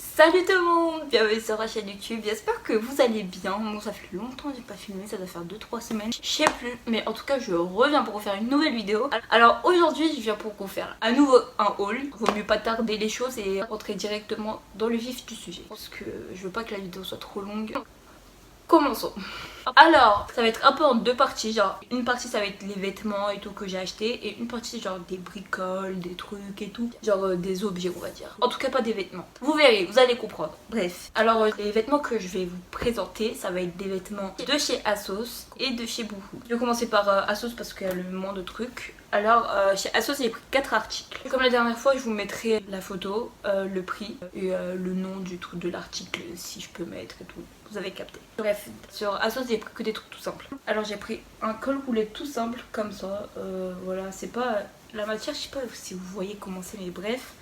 Salut tout le monde, bienvenue sur la chaîne YouTube, j'espère que vous allez bien. Bon, ça fait longtemps que j'ai pas filmé, ça doit faire 2-3 semaines, je sais plus, mais en tout cas je reviens pour vous faire une nouvelle vidéo. Alors aujourd'hui je viens pour vous faire à nouveau un haul, vaut mieux pas tarder les choses et rentrer directement dans le vif du sujet, parce que je veux pas que la vidéo soit trop longue. Commençons. Alors, ça va être un peu en deux parties, genre une partie ça va être les vêtements et tout que j'ai acheté et une partie genre des bricoles, des trucs et tout, genre des objets on va dire. En tout cas pas des vêtements. Vous verrez, vous allez comprendre. Bref, alors les vêtements que je vais vous présenter, ça va être des vêtements de chez ASOS et de chez Boohoo. Je vais commencer par ASOS parce qu'il y a le moins de trucs. Alors chez ASOS j'ai pris 4 articles. Comme la dernière fois je vous mettrai la photo, le prix et le nom du truc de l'article si je peux mettre et tout. Vous avez capté. Bref, sur ASOS j'ai pris que des trucs tout simples. Alors j'ai pris un col roulé tout simple comme ça. Voilà, c'est pas la matière, je sais pas si vous voyez comment c'est, mais bref.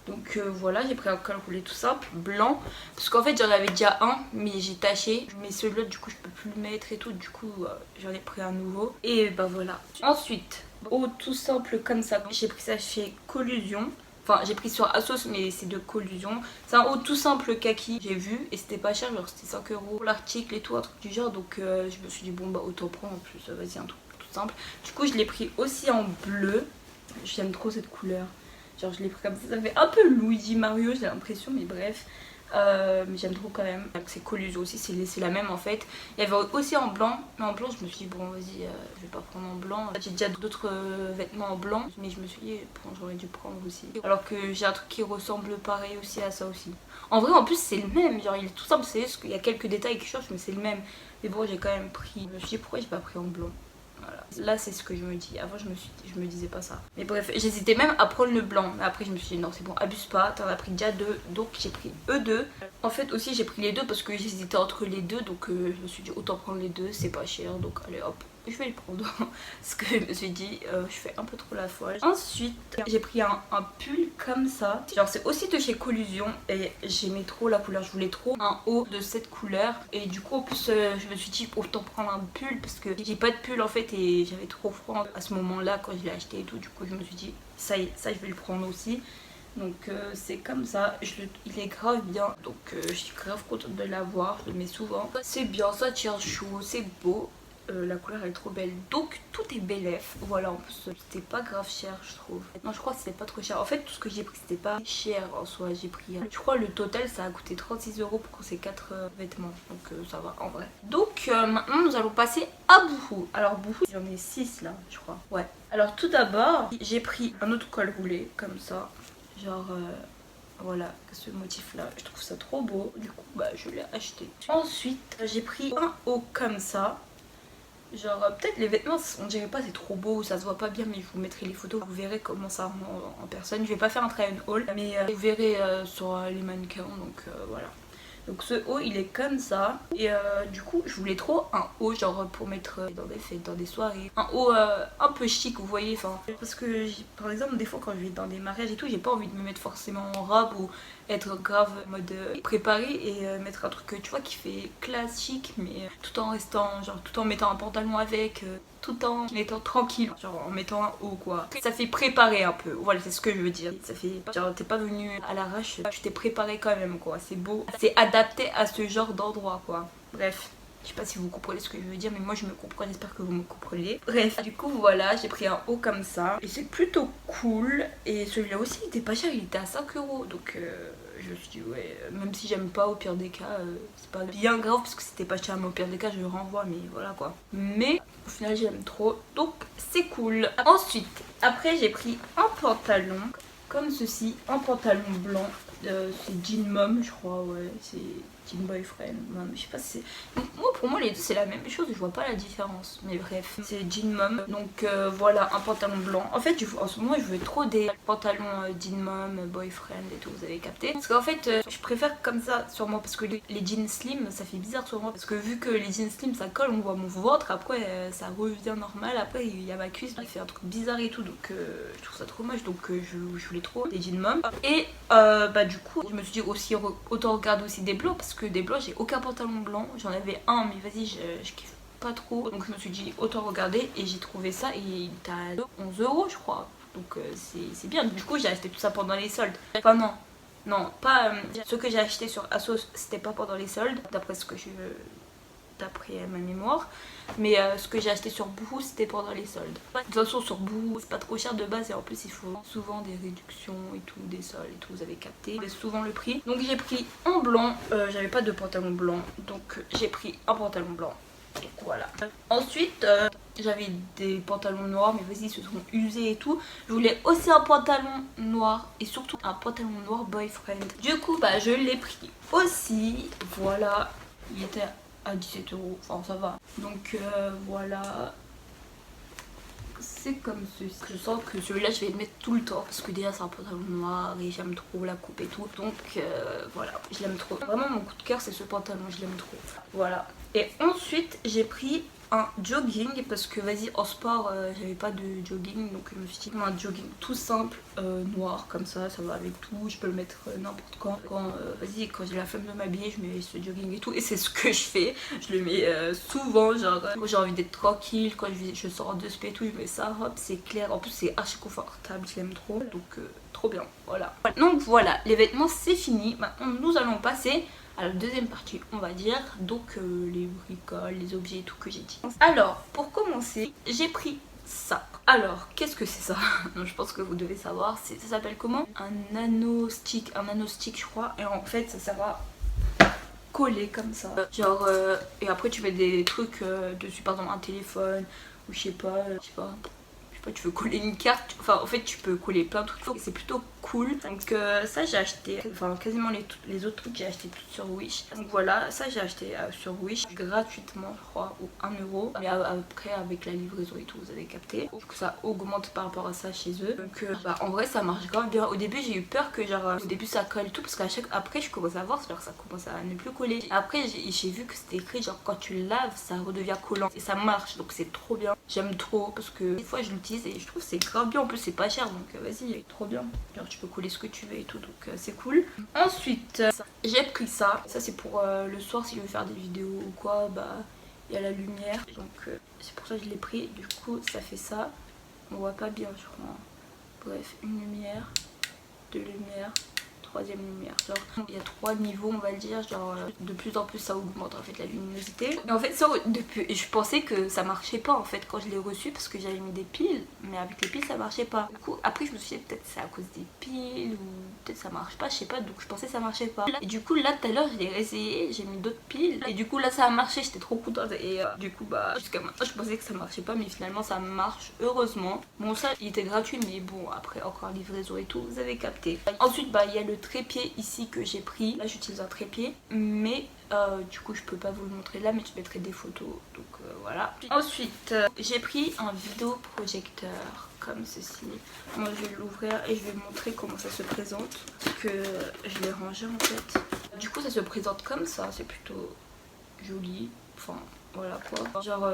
Donc voilà, j'ai pris un col roulé tout simple, blanc. Parce qu'en fait j'en avais déjà un, mais j'ai taché. Mais celui-là du coup je peux plus le mettre et tout. Du coup j'en ai pris un nouveau. Et bah voilà. Ensuite, haut tout simple comme ça. J'ai pris ça chez Collusion. Enfin j'ai pris sur ASOS mais c'est de Collusion. C'est un haut tout simple kaki, j'ai vu et c'était pas cher, genre c'était 5 € l'article et tout, un truc du genre. Donc je me suis dit bon bah autant prendre en plus, vas-y un truc tout simple. Du coup je l'ai pris aussi en bleu, j'aime trop cette couleur. Genre je l'ai pris comme ça fait un peu Luigi Mario j'ai l'impression, mais bref. Mais j'aime trop quand même. C'est Collusion aussi, c'est la même en fait. Il y avait aussi en blanc, mais en blanc je me suis dit bon vas-y je vais pas prendre en blanc. J'ai déjà d'autres vêtements en blanc, mais je me suis dit bon, j'aurais dû prendre aussi. Alors que j'ai un truc qui ressemble pareil aussi à ça aussi. En vrai en plus c'est le même, genre il est tout simple, c'est juste qu'il y a quelques détails qui changent mais c'est le même. Mais bon j'ai quand même pris, je me suis dit pourquoi j'ai pas pris en blanc. Voilà. Là c'est ce que je me dis, avant je me disais pas ça. Mais bref, j'hésitais même à prendre le blanc. Mais après je me suis dit non c'est bon, abuse pas, t'en as pris déjà deux. Donc j'ai pris eux deux. En fait aussi j'ai pris les deux parce que j'hésitais entre les deux. Donc je me suis dit autant prendre les deux, c'est pas cher. Donc allez hop, je vais le prendre. Parce que je me suis dit je fais un peu trop la folle. Ensuite j'ai pris un pull comme ça. Genre c'est aussi de chez Collusion. Et j'aimais trop la couleur, je voulais trop un haut de cette couleur. Et du coup en plus je me suis dit autant prendre un pull parce que j'ai pas de pull en fait. Et j'avais trop froid à ce moment là quand je l'ai acheté et tout. Du coup je me suis dit ça je vais le prendre aussi. Donc c'est comme ça, il est grave bien. Donc je suis grave contente de l'avoir, je le mets souvent. C'est bien, ça tient chaud, c'est beau. La couleur elle est trop belle, donc tout est belef. Voilà, en plus c'était pas grave cher je trouve. Non je crois que c'était pas trop cher. En fait tout ce que j'ai pris c'était pas cher en soi. J'ai pris, je crois le total ça a coûté 36 € pour ces 4 vêtements. Donc ça va en vrai. Donc maintenant nous allons passer à Boohoo. Alors Boohoo j'en ai 6 là je crois. Ouais. Alors tout d'abord j'ai pris un autre col roulé comme ça. Genre voilà, ce motif là, je trouve ça trop beau. Du coup bah je l'ai acheté. Ensuite j'ai pris un haut comme ça. Genre peut-être les vêtements on dirait pas c'est trop beau, ça se voit pas bien, mais je vous mettrai les photos, vous verrez comment ça rend en personne. Je vais pas faire un try on haul, mais vous verrez sur les mannequins, donc voilà. Donc ce haut il est comme ça. Et du coup je voulais trop un haut genre pour mettre dans des fêtes, dans des soirées. Un haut un peu chic vous voyez. Enfin, parce que par exemple des fois quand je vais dans des mariages et tout, j'ai pas envie de me mettre forcément en robe ou être grave mode préparée et mettre un truc tu vois qui fait classique, mais tout en restant genre tout en mettant un pantalon avec, tout en étant tranquille, genre en mettant un haut quoi. Ça fait préparer un peu, voilà c'est ce que je veux dire. Ça fait genre t'es pas venu à l'arrache, tu t'es préparé quand même quoi. C'est beau, c'est adapté à ce genre d'endroit quoi. Bref. Je sais pas si vous comprenez ce que je veux dire, mais moi je me comprends, j'espère que vous me comprenez. Bref, du coup voilà, j'ai pris un haut comme ça. Et c'est plutôt cool. Et celui-là aussi il était pas cher, il était à 5 €. Donc je me suis dit ouais, même si j'aime pas au pire des cas, c'est pas bien grave parce que c'était pas cher, mais au pire des cas je le renvoie, mais voilà quoi. Mais au final j'aime trop, donc c'est cool. Ensuite, après j'ai pris un pantalon comme ceci, un pantalon blanc. C'est Jean Mom je crois, ouais, c'est Jean Boyfriend, Mom, je sais pas si c'est... Moi pour moi les deux c'est la même chose, je vois pas la différence, mais bref, c'est Jean Mom. Donc voilà, un pantalon blanc. En fait en ce moment je veux trop des pantalons Jean Mom, Boyfriend et tout, vous avez capté. Parce qu'en fait je préfère comme ça sur moi, parce que les jeans slim ça fait bizarre sur moi, parce que vu que les jeans slim ça colle, on voit mon ventre, après ça revient normal, après il y a ma cuisse, il fait un truc bizarre et tout, donc je trouve ça trop moche. Donc je voulais trop des Jean Mom. Et bah du coup je me suis dit aussi autant regarder aussi des blancs, parce que des blancs j'ai aucun pantalon blanc, j'en avais un mais vas-y je kiffe pas trop, donc je me suis dit autant regarder, et j'ai trouvé ça et il était à 11 € je crois, donc c'est bien. Du coup j'ai acheté tout ça pendant les soldes, enfin non, Non, pas ce que j'ai acheté sur ASOS, c'était pas pendant les soldes, d'après ma mémoire, mais ce que j'ai acheté sur Boohoo c'était pendant les soldes. De toute façon sur Boohoo c'est pas trop cher de base et en plus il faut souvent des réductions et tout, des soldes et tout, vous avez capté, c'est souvent le prix. Donc j'ai pris en blanc, j'avais pas de pantalon blanc donc j'ai pris un pantalon blanc. Et voilà. Ensuite j'avais des pantalons noirs mais vas-y ils se sont usés et tout. Je voulais aussi un pantalon noir et surtout un pantalon noir boyfriend. Du coup bah je l'ai pris aussi. Voilà, il était à 17 €, enfin ça va. Donc voilà, c'est comme ceci. Je sens que celui-là je vais le mettre tout le temps parce que déjà c'est un pantalon noir et j'aime trop la coupe et tout. Donc voilà, je l'aime trop. Vraiment mon coup de cœur c'est ce pantalon, je l'aime trop. Voilà. Et ensuite j'ai pris un jogging parce que vas-y en sport j'avais pas de jogging donc je me suis dit un jogging tout simple noir comme ça va avec tout, je peux le mettre n'importe quand vas-y quand j'ai la flemme de m'habiller je mets ce jogging et tout et c'est ce que je fais, je le mets souvent genre quand j'ai envie d'être tranquille, quand je sors de spé et tout je mets ça, hop c'est clair, en plus c'est archi confortable, je l'aime trop donc trop bien, voilà. Donc voilà, les vêtements c'est fini, maintenant nous allons passer à la deuxième partie on va dire, donc les bricoles, les objets et tout que j'ai dit. Alors pour commencer j'ai pris ça. Alors qu'est-ce que c'est ça? Je pense que vous devez savoir, ça s'appelle comment? Un nano stick je crois, et en fait ça sert à coller comme ça. Genre et après tu mets des trucs dessus, par exemple un téléphone ou je sais pas, tu veux coller une carte, enfin en fait tu peux coller plein de trucs, c'est plutôt cool. Donc ça j'ai acheté, enfin quasiment les autres trucs j'ai acheté tout sur Wish. Donc voilà, ça j'ai acheté sur Wish gratuitement je crois, ou 1 €. Mais après avec la livraison et tout vous avez capté, je trouve que ça augmente par rapport à ça chez eux. Donc bah, en vrai ça marche grave bien. Au début j'ai eu peur que genre au début ça colle tout parce après je commence à voir genre ça commence à ne plus coller. Après j'ai vu que c'était écrit genre quand tu laves ça redevient collant et ça marche, donc c'est trop bien. J'aime trop parce que des fois je l'utilise et je trouve c'est grave bien, en plus c'est pas cher donc vas-y trop bien, genre tu peux coller ce que tu veux et tout donc c'est cool. Ensuite j'ai pris ça c'est pour le soir si je veux faire des vidéos ou quoi, bah il y a la lumière donc c'est pour ça que je l'ai pris. Du coup ça fait ça, on voit pas bien je crois, bref une lumière, deux lumières, troisième lumière, genre il y a 3 niveaux on va le dire, genre de plus en plus ça augmente en fait la luminosité. Et en fait ça depuis, je pensais que ça marchait pas en fait quand je l'ai reçu parce que j'avais mis des piles mais avec les piles ça marchait pas. Du coup après je me suis dit peut-être c'est à cause des piles ou peut-être ça marche pas, je sais pas, donc je pensais que ça marchait pas. Et du coup là tout à l'heure je l'ai réessayé, j'ai mis d'autres piles et du coup là ça a marché, j'étais trop contente et du coup bah jusqu'à maintenant je pensais que ça marchait pas mais finalement ça marche heureusement. Bon ça il était gratuit mais bon après encore livraison et tout vous avez capté. Ensuite bah il y a le trépied ici que j'ai pris, là j'utilise un trépied mais du coup je peux pas vous le montrer là mais je mettrai des photos donc voilà. Ensuite j'ai pris un vidéoprojecteur comme ceci. Moi je vais l'ouvrir et je vais montrer comment ça se présente parce que je l'ai rangé en fait. Du coup ça se présente comme ça, c'est plutôt joli, enfin voilà quoi, genre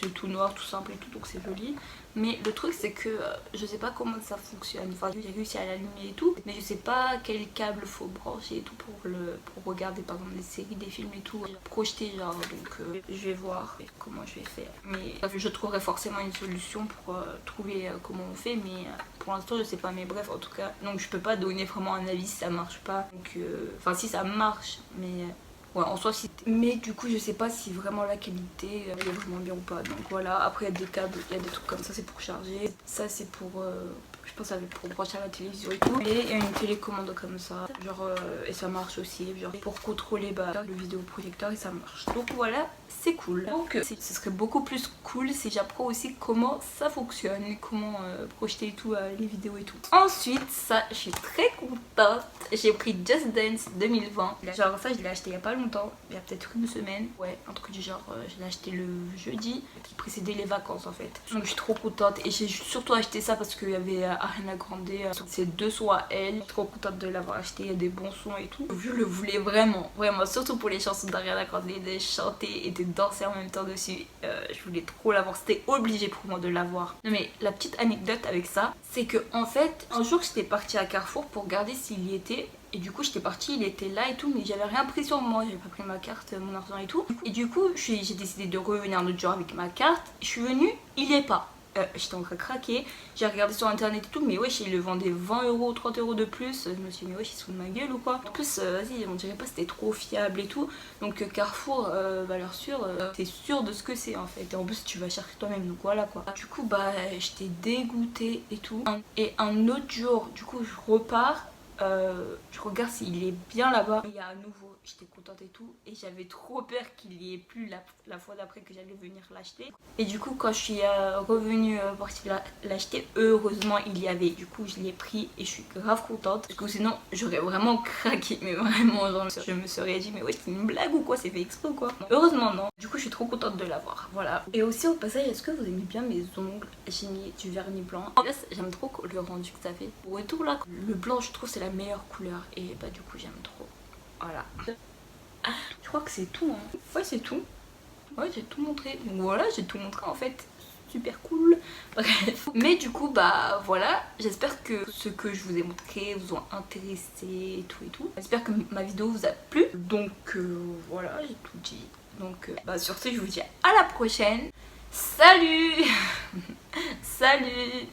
c'est tout noir tout simple et tout donc c'est joli. Mais le truc c'est que je sais pas comment ça fonctionne, enfin j'ai réussi à l'allumer et tout mais je sais pas quel câble faut brancher et tout pour regarder par exemple des séries, des films et tout, projeter genre, donc je vais voir comment je vais faire. Mais je trouverai forcément une solution pour trouver comment on fait mais pour l'instant je sais pas, mais bref en tout cas donc je peux pas donner vraiment un avis si ça marche pas, donc enfin si ça marche mais ouais en soi si, mais du coup je sais pas si vraiment la qualité est vraiment bien ou pas, donc voilà. Après il y a des câbles, il y a des trucs comme ça, c'est pour charger, ça c'est pour je pense que ça va être pour brancher à la télévision et tout, et il y a une télécommande comme ça genre et ça marche aussi genre pour contrôler bah, le vidéoprojecteur et ça marche, donc voilà c'est cool. Donc ce serait beaucoup plus cool si j'apprends aussi comment ça fonctionne, comment projeter et tout les vidéos et tout. Ensuite ça je suis très contente, j'ai pris Just Dance 2020, genre ça je l'ai acheté il y a pas longtemps, il y a peut-être une semaine, ouais un truc du genre, je l'ai acheté le jeudi qui précédait les vacances en fait, donc je suis trop contente et j'ai surtout acheté ça parce qu'il y avait Ariana Grande, c'est 2 sons à elle, je suis trop contente de l'avoir acheté, il y a des bons sons et tout, je le voulais vraiment surtout pour les chansons d'Ariana Grande, de chanter et de danser en même temps dessus, je voulais trop l'avoir, c'était obligé pour moi de l'avoir. Non mais la petite anecdote avec ça c'est que en fait un jour j'étais partie à Carrefour pour regarder s'il y était. Et du coup j'étais partie, il était là et tout, mais j'avais rien pris sur moi, j'avais pas pris ma carte, mon argent et tout. Et du coup j'ai décidé de revenir un autre jour avec ma carte, je suis venue, il est pas. j'étais en train de craquer. J'ai regardé sur internet et tout, mais wesh, ils le vendaient 20 euros, 30 euros de plus. Je me suis dit, mais wesh, ils se foutent de ma gueule ou quoi. En plus, vas-y, on dirait pas c'était trop fiable et tout. Donc Carrefour, valeur sûre, t'es sûr de ce que c'est en fait. Et en plus, tu vas chercher toi-même, donc voilà quoi. Du coup, bah, j'étais dégoûtée et tout. Et un autre jour, du coup, je repars. Je regarde s'il est bien là-bas. Il y a à nouveau, j'étais contente et tout. Et j'avais trop peur qu'il y ait plus la fois d'après que j'allais venir l'acheter. Et du coup, quand je suis revenue pour l'acheter, heureusement il y avait. Du coup, je l'ai pris et je suis grave contente. Parce que sinon, j'aurais vraiment craqué. Mais vraiment, genre, je me serais dit, mais ouais, c'est une blague ou quoi? C'est fait exprès ou quoi? Heureusement, non. Du coup, je suis trop contente de l'avoir. Voilà. Et aussi, au passage, est-ce que vous aimez bien mes ongles? J'ai mis du vernis blanc. En fait, j'aime trop le rendu que ça fait. Au retour là, le blanc, je trouve c'est la meilleure couleur. Et bah, du coup, j'aime trop. Voilà. Ah, je crois que c'est tout. Hein. Ouais, c'est tout. Ouais, j'ai tout montré. Donc voilà, j'ai tout montré en fait. Super cool. Bref. Mais du coup, bah voilà. J'espère que ce que je vous ai montré vous ont intéressé et tout et tout. J'espère que ma vidéo vous a plu. Donc voilà, j'ai tout dit. Donc bah sur ce, je vous dis à la prochaine. Salut. Salut.